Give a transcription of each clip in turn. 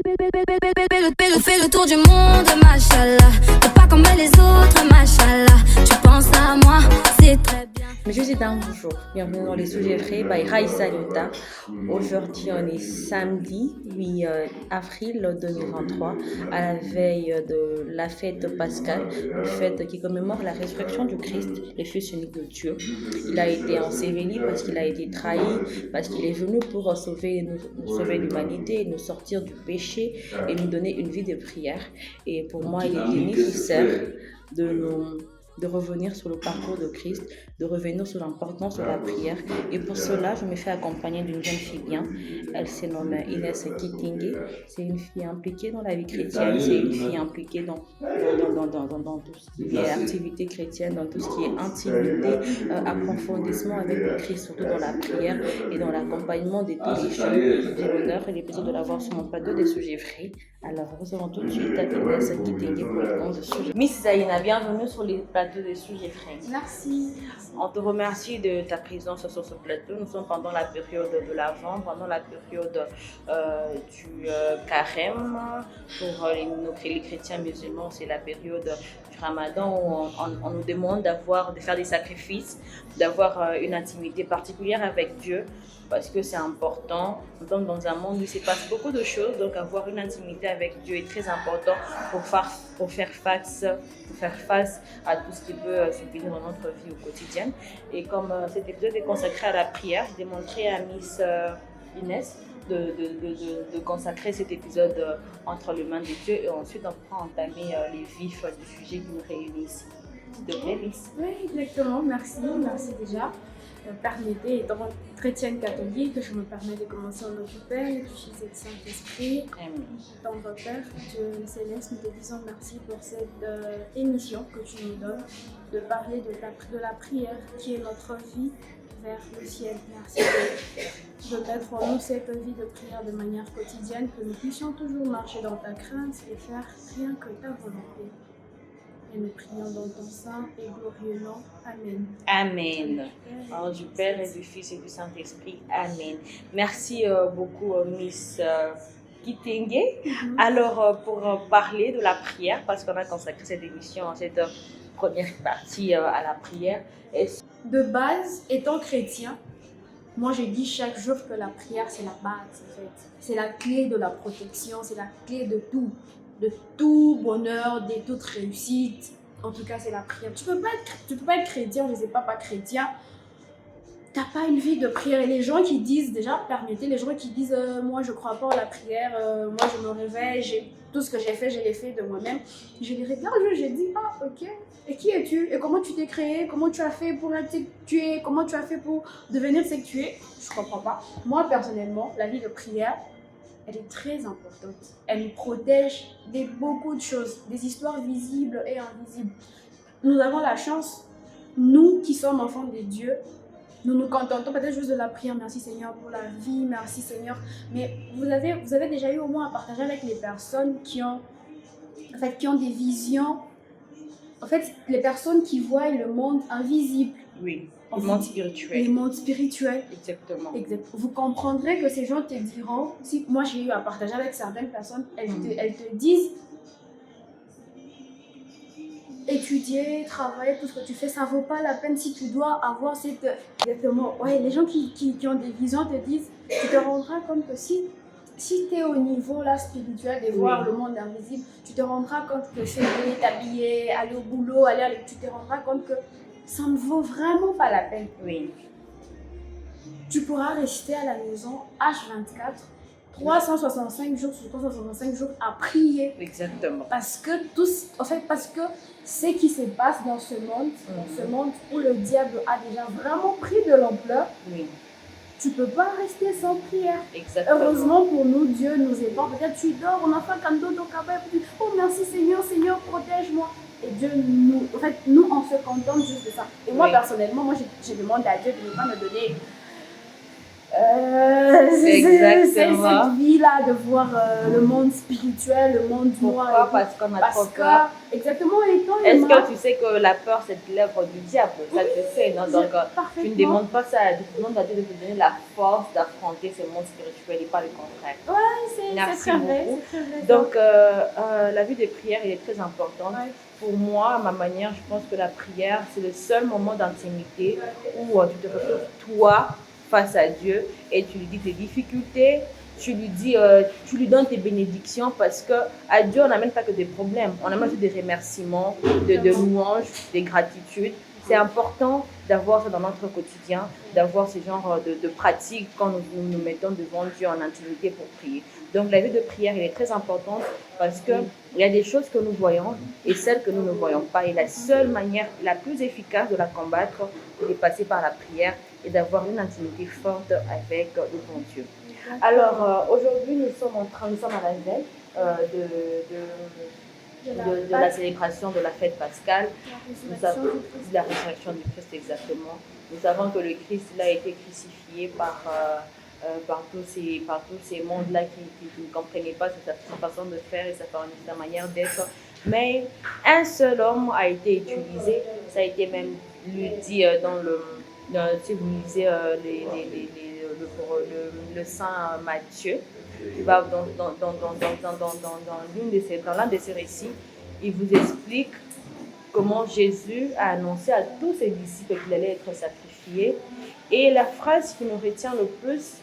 Fais le tour du monde, machallah. T'es pas comme les autres, machallah. Tu penses à moi, c'est très bien. Monsieur, bonjour. Bienvenue dans les sujets frais by Raïssa Yuta. Aujourd'hui, on est samedi 8 avril 2023, à la veille de la fête pascale, une fête qui commémore la résurrection du Christ, le Fils unique de Dieu. Il a été enseveli parce qu'il a été trahi, parce qu'il est venu pour sauver l'humanité, nous sortir du péché et nous donner une vie de prière. Et pour moi, il est nécessaire de revenir sur le parcours de Christ, de revenir sur l'importance de la prière. Et pour cela, je me fais accompagner d'une jeune fille bien. Elle se nomme Inès Kitingue. C'est une fille impliquée dans la vie chrétienne. C'est une fille impliquée dans tout ce qui est activité chrétienne, dans tout ce qui est intimité, approfondissement avec le Christ, surtout dans la prière et dans l'accompagnement de tous les jeunes. J'ai l'honneur et le plaisir de l'avoir sur mon plateau des sujets frais. Alors, recevons tout de suite Inès Kitingue pour le compte de sujet. Miss Zaina, bienvenue sur les plateaux des sujets frais. Merci. On te remercie de ta présence sur ce plateau. Nous sommes pendant la période de l'Avent, pendant la période du Carême. Pour les chrétiens musulmans, c'est la période du Ramadan où on nous demande de faire des sacrifices, d'avoir une intimité particulière avec Dieu, parce que c'est important. Nous sommes dans un monde où il se passe beaucoup de choses, donc avoir une intimité avec Dieu est très important pour faire face à tout ce qui peut subvenir dans notre vie au quotidien. Et comme cet épisode est consacré à la prière, j'ai demandé à Miss Inès de consacrer cet épisode entre les mains de Dieu, et ensuite on pourra entamer les vifs du sujet qui nous réunit ici. S'il te plaît, Miss. Oui, exactement. Merci déjà. Permettez, étant chrétienne catholique, je me permets de commencer en nom du Père et du Fils et du Saint-Esprit. Tendre Père, Dieu céleste, nous te disons merci pour cette émission que tu nous donnes, de parler de la prière qui est notre vie vers le ciel. Merci de mettre en nous cette vie de prière de manière quotidienne, que nous puissions toujours marcher dans ta crainte et faire rien que ta volonté. Et nous prions dans ton saint et glorieux nom. Amen. Amen. Alors, du Père et du Fils et du Saint-Esprit. Amen. Merci beaucoup, Miss Kitingue. Alors, pour parler de la prière, parce qu'on a consacré cette émission, cette première partie à la prière. De base, étant chrétien, moi je dis chaque jour que la prière c'est la base en fait. C'est la clé de la protection, c'est la clé de tout bonheur, de toute réussite. En tout cas, c'est la prière. Tu peux pas être chrétien, je sais pas chrétien. T'as pas une vie de prière. Et les gens qui disent, déjà, permettez, les gens qui disent moi je crois pas en la prière, moi je me réveille, tout ce que j'ai fait, je l'ai fait de moi-même. Je les regarde, je dis ok. Et qui es-tu? Et comment tu t'es créé? Comment tu as fait pour être ce que tu es? Comment tu as fait pour devenir ce que tu es? Je comprends pas. Moi personnellement, la vie de prière, elle est très importante. Elle nous protège de beaucoup de choses, des histoires visibles et invisibles. Nous avons la chance, nous qui sommes enfants de Dieu, nous nous contentons peut-être juste de la prière. Merci Seigneur pour la vie, merci Seigneur. Mais vous avez déjà eu au moins à partager avec les personnes qui ont des visions. En fait, les personnes qui voient le monde invisible. Oui. Le monde spirituel. Le monde spirituel. Exactement. Vous comprendrez que ces gens te diront, si moi j'ai eu à partager avec certaines personnes, elles te disent étudier, travailler, tout ce que tu fais, ça vaut pas la peine si tu dois avoir cette... Exactement. Ouais, les gens qui ont des visions te disent, tu te rendras compte que si tu es au niveau là, spirituel de voir le monde invisible, tu te rendras compte que c'est t'habiller, aller au boulot, tu te rendras compte que ça ne vaut vraiment pas la peine. Oui. Tu pourras rester à la maison H24, 365 jours sur 365 jours à prier. Exactement. Parce que ce qui se passe dans ce monde où le diable a déjà vraiment pris de l'ampleur, tu ne peux pas rester sans prière. Exactement. Heureusement pour nous, Dieu nous épargne. Peut-être tu dors, on a fait un dos oh merci Seigneur, protège-moi. Et Dieu nous on se contente juste de ça. Et moi personnellement, je demande à Dieu de ne pas me donner C'est Exactement. cette vie-là de voir le monde spirituel, le monde noir. Pourquoi? Parce qu'on a trop peur. Exactement, et quand Est-ce que tu sais que la peur, c'est l'œuvre du diable? Ça, tu sais, non? Donc, tu ne demandes pas ça à Dieu, tu demandes à Dieu de te donner la force d'affronter ce monde spirituel et pas le contraire. Ouais, c'est Merci très vrai, beaucoup. c'est très vrai. Donc, la vie de prière, elle est très importante. Ouais. Pour moi, à ma manière, je pense que la prière, c'est le seul moment d'intimité où tu te retrouves toi face à Dieu et tu lui dis tes difficultés, tu lui donnes tes bénédictions parce que à Dieu, on n'amène pas que des problèmes, on amène aussi des remerciements, de louanges, des gratitudes. C'est important d'avoir ça dans notre quotidien, d'avoir ce genre de pratiques quand nous mettons devant Dieu en intimité pour prier. Donc la vie de prière, elle est très importante parce qu'il y a des choses que nous voyons et celles que nous ne voyons pas. Et la seule manière la plus efficace de la combattre, c'est de passer par la prière et d'avoir une intimité forte avec le bon Dieu. Alors aujourd'hui, nous sommes à la veille de la célébration de la fête pascale. Nous savons la résurrection du Christ exactement. Nous savons que le Christ il a été crucifié par tous ces mondes-là qui ne comprenaient pas sa façon de faire et sa manière d'être. Mais un seul homme a été utilisé. Ça a été même lui dit si vous lisez le Saint Matthieu, il va dans l'un de ses récits, il vous explique comment Jésus a annoncé à tous ses disciples qu'il allait être sacrifié. Et la phrase qui nous retient le plus,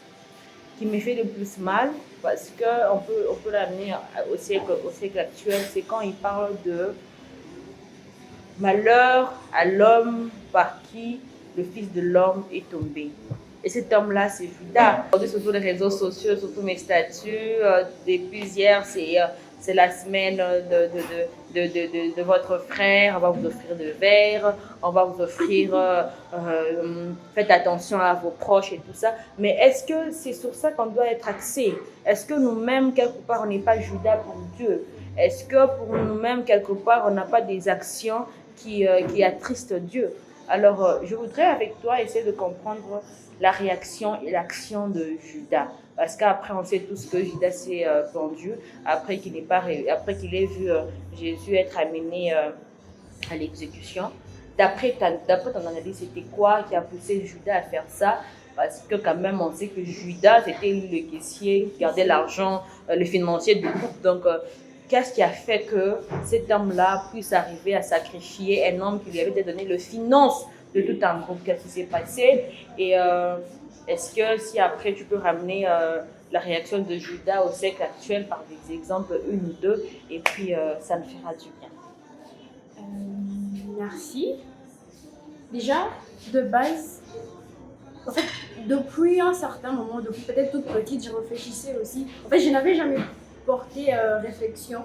qui me fait le plus mal, parce qu'on peut l'amener au siècle actuel, c'est quand il parle de malheur à l'homme par qui le Fils de l'homme est tombé. Et cet homme-là, c'est Judas. Sur les réseaux sociaux, sur tous mes statuts, depuis hier, c'est la semaine de votre frère, on va vous offrir de verre, on va vous offrir, faites attention à vos proches et tout ça. Mais est-ce que c'est sur ça qu'on doit être axé? Est-ce que nous-mêmes, quelque part, on n'est pas Judas pour Dieu? Est-ce que pour nous-mêmes, quelque part, on n'a pas des actions qui attristent Dieu? Alors, je voudrais avec toi essayer de comprendre la réaction et l'action de Judas. Parce qu'après, on sait tous que Judas s'est pendu, après qu'il ait vu Jésus être amené à l'exécution. D'après ton analyse, c'était quoi qui a poussé Judas à faire ça? Parce que quand même, on sait que Judas, c'était le caissier qui gardait l'argent, le financier du groupe. Donc, qu'est-ce qui a fait que cet homme-là puisse arriver à sacrifier un homme qui lui avait donné le finance de tout un groupe? Qu'est-ce qui s'est passé? Et est-ce que si après tu peux ramener la réaction de Judas au siècle actuel par des exemples, une ou deux, et puis ça me fera du bien. Merci. Déjà, de base, en fait, depuis un certain moment, depuis peut-être toute petite, je réfléchissais aussi. En fait, je n'avais jamais porté réflexion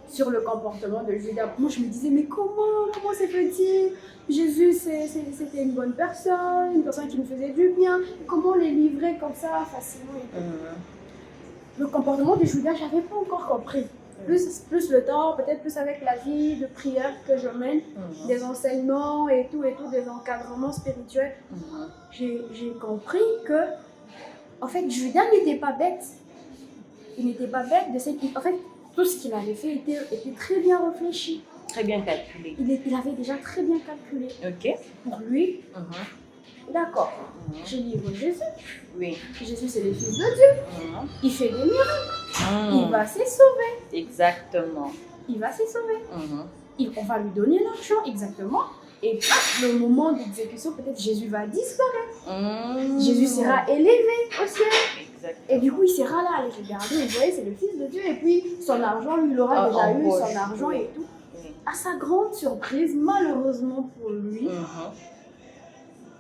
sur le comportement de Judas. Moi, je me disais, mais comment c'est petit? Jésus, c'était une bonne personne, une personne qui nous faisait du bien. Comment les livrer comme ça facilement et tout. Le comportement de Judas, je n'avais pas encore compris. Plus le temps, peut-être plus avec la vie de prière que je mène, des enseignements et tout, des encadrements spirituels, j'ai compris que, en fait, Judas n'était pas bête. Il n'était pas bête de cette... En fait, tout ce qu'il avait fait était très bien réfléchi. Très bien calculé. Il avait déjà très bien calculé. Ok. Pour lui, d'accord, je livre Jésus. Oui. Jésus, c'est le Fils de Dieu. Il fait des miracles. Il va se sauver. Exactement. Il va se sauver. On va lui donner l'argent, exactement. Et le moment d'exécution, peut-être Jésus va disparaître. Jésus sera élevé au ciel. Exactement. Et du coup, il sera là à les regarder. Vous voyez, c'est le Fils de Dieu. Et puis, son argent, lui, il aura déjà eu son argent et tout. À sa grande surprise, malheureusement pour lui,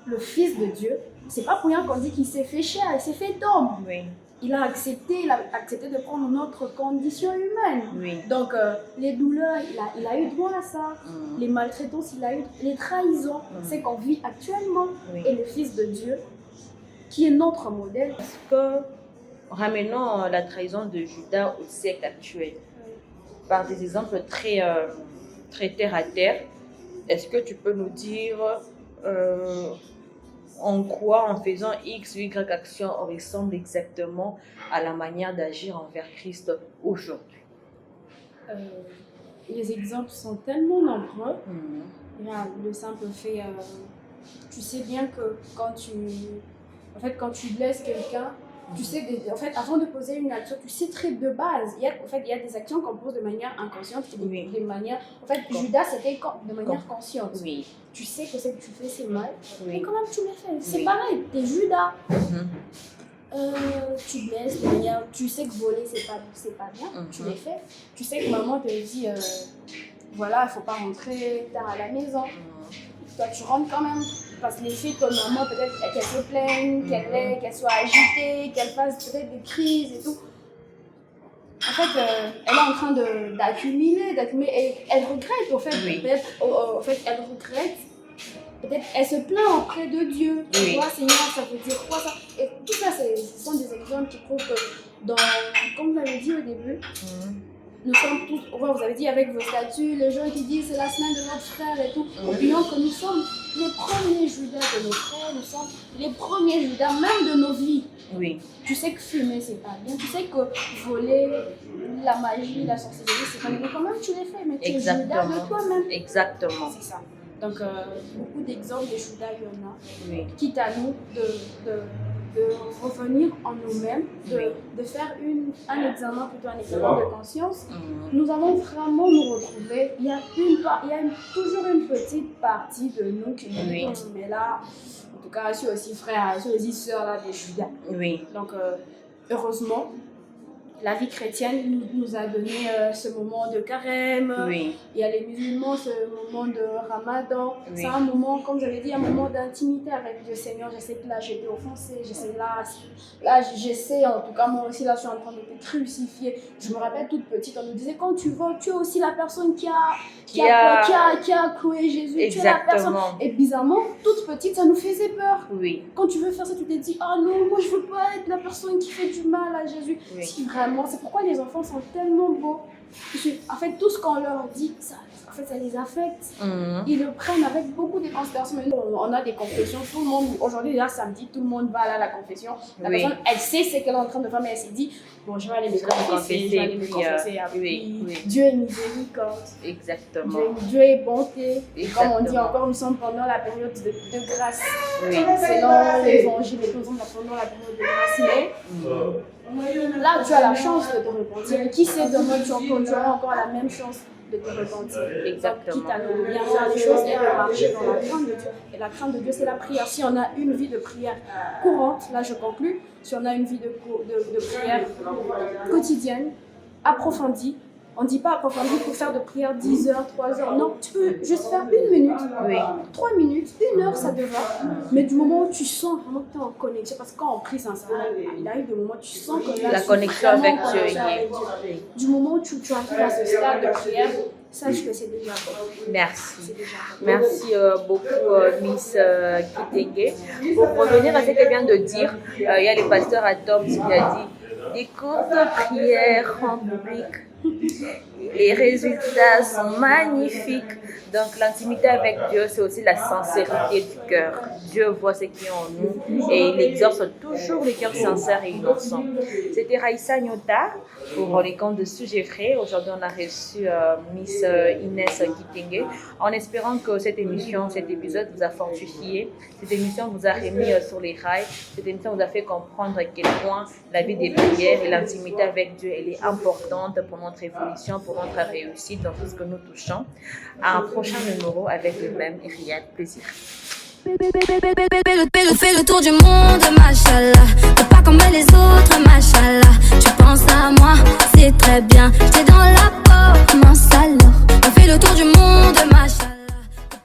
le Fils de Dieu, c'est pas pour rien qu'on dit qu'il s'est fait chair, il s'est fait homme. Oui. Il a accepté de prendre notre condition humaine. Oui. Donc, les douleurs, il a eu droit à ça. Les maltraitances, il a eu les trahisons. C'est qu'on vit actuellement. Et le Fils de Dieu, qui est notre modèle. Parce que, ramenons la trahison de Judas au siècle actuel, par des exemples très terre à terre, est-ce que tu peux nous dire en quoi, en faisant X ou Y action, on ressemble exactement à la manière d'agir envers Christ aujourd'hui. Les exemples sont tellement nombreux. Mhm. Regarde, le simple fait, tu sais bien que quand tu blesses quelqu'un, tu sais, en fait, avant de poser une action, tu sais très de base. Il y a des actions qu'on pose de manière inconsciente et Oui. de manière. En fait, Judas, c'était de manière consciente. Oui. Tu sais que ce que tu fais, c'est mal, mais Oui. quand même, tu le fais. C'est Oui. pareil, t'es Judas. Mhm. Tu blesses de manière. Tu sais que voler, c'est pas bien. Tu Mhm. les fais. Tu sais que maman te dit, voilà, il faut pas rentrer tard à la maison. Mhm. Toi, tu rentres quand même. Parce que les filles comme maman, peut-être qu'elle se plaigne, qu'elle soit agitée, qu'elle fasse peut-être des crises et tout. En fait, elle est en train d'accumuler, et elle regrette, au fait. Oui. Peut-être, en fait, elle regrette. Peut-être elle se plaint auprès de Dieu. Tu Oui. vois, Seigneur, ça veut dire quoi ça? Et tout ça, ce sont des exemples qui prouvent que, comme vous l'avez dit au début, Mhm. nous sommes tous, vous avez dit avec vos statuts, les gens qui disent c'est la semaine de notre frère et tout, oublions que nous sommes les premiers Judas de nos frères, nous sommes les premiers Judas même de nos vies. Oui. Tu sais que fumer c'est pas bien, tu sais que voler, la magie, la sorcellerie c'est pas bien, mais quand même tu les fais, mais tu es Judas de toi-même. Exactement. C'est ça. Donc beaucoup d'exemples de Judas il y en a. Oui. Quitte à nous de revenir en nous-mêmes, de faire un examen, plutôt un examen de conscience. Mhm. Nous allons vraiment nous retrouver. Il y a toujours une petite partie de nous qui nous dit, mais là, en tout cas, je suis aussi frère, je suis aussi sœur là, des Judas. Oui. Donc, heureusement, la vie chrétienne nous a donné ce moment de carême. Oui. Il y a les musulmans, ce moment de ramadan. Oui. C'est un moment, comme j'avais dit, un moment d'intimité avec Dieu. Seigneur, je sais que là, j'ai été offensée. J'essaie, en tout cas, moi aussi, là, je suis en train de te crucifier. Je me rappelle toute petite, on nous disait, quand tu vas, tu es aussi la personne qui a cloué Jésus. Exactement. Tu es la personne. Et bizarrement, toute petite, ça nous faisait peur. Oui. Quand tu veux faire ça, tu te dis, ah non, moi, je veux pas être la personne qui fait du mal à Jésus. Oui. Si vraiment, c'est pourquoi les enfants sont tellement beaux. En fait, tout ce qu'on leur dit, ça les affecte. Mhm. Ils le prennent avec beaucoup de considération. On a des confessions, tout le monde, aujourd'hui, là, samedi, tout le monde va aller à la confession. La personne, elle sait ce qu'elle est en train de faire, mais elle s'est dit, bon, je vais aller me confesser, je vais aller me confesser. Oui. Dieu est miséricorde. Exactement. Dieu est bonté. Et comme on dit Exactement. encore, nous sommes pendant la période de grâce. Oui. Selon l'évangile, nous sommes pendant la période de grâce. Mais là, tu as la chance de te repentir. Et qui sait demain, tu auras encore la même chance de te repentir. Exactement. Quitte à nous bien faire les choses et à marcher dans la crainte de Dieu. Et la crainte de Dieu, c'est la prière. Si on a une vie de prière courante, là je conclus, si on a une vie de prière quotidienne, approfondie, on ne dit pas approfondie pour faire de prière 10 heures, 3 heures. Non, tu peux juste faire 1 minute, Oui. 3 minutes, 1 heure, ça te va. Mais du moment où tu sens vraiment que tu es en connexion, parce que quand on prie sincèrement, il arrive des moments où tu sens que là, La tu es connexion vraiment avec en Dieu. connexion avec Dieu. Du moment où tu arrives à ce stade de prière, sache que c'est déjà bon. Merci. C'est déjà bon. Merci beaucoup, Miss Kitenge. Pour revenir à ce qu'elle vient de dire, il y a le pasteur Atom qui a dit des courtes prières en public. Les résultats sont magnifiques. Donc l'intimité avec Dieu, c'est aussi la sincérité du cœur. Dieu voit ce qui est en nous et il exorce toujours les cœurs sincères et innocents. C'était Raïssa Nyota pour les contes de Sujets Frais. Aujourd'hui, on a reçu Miss Inès Kitenge en espérant que cette émission, cet épisode vous a fortifié. Cette émission vous a remis sur les rails. Cette émission vous a fait comprendre à quel point la vie des prières et l'intimité avec Dieu, elle est importante pour notre évolution, pour notre réussite dans tout ce que nous touchons. À un prochain numéro avec le même Riyad. Plaisir. Fais le tour du monde, machallah. T'es pas comme les autres, machallah. Tu penses à moi, c'est très bien. J'étais dans la peau, mince alors. On fait le tour du monde, machallah.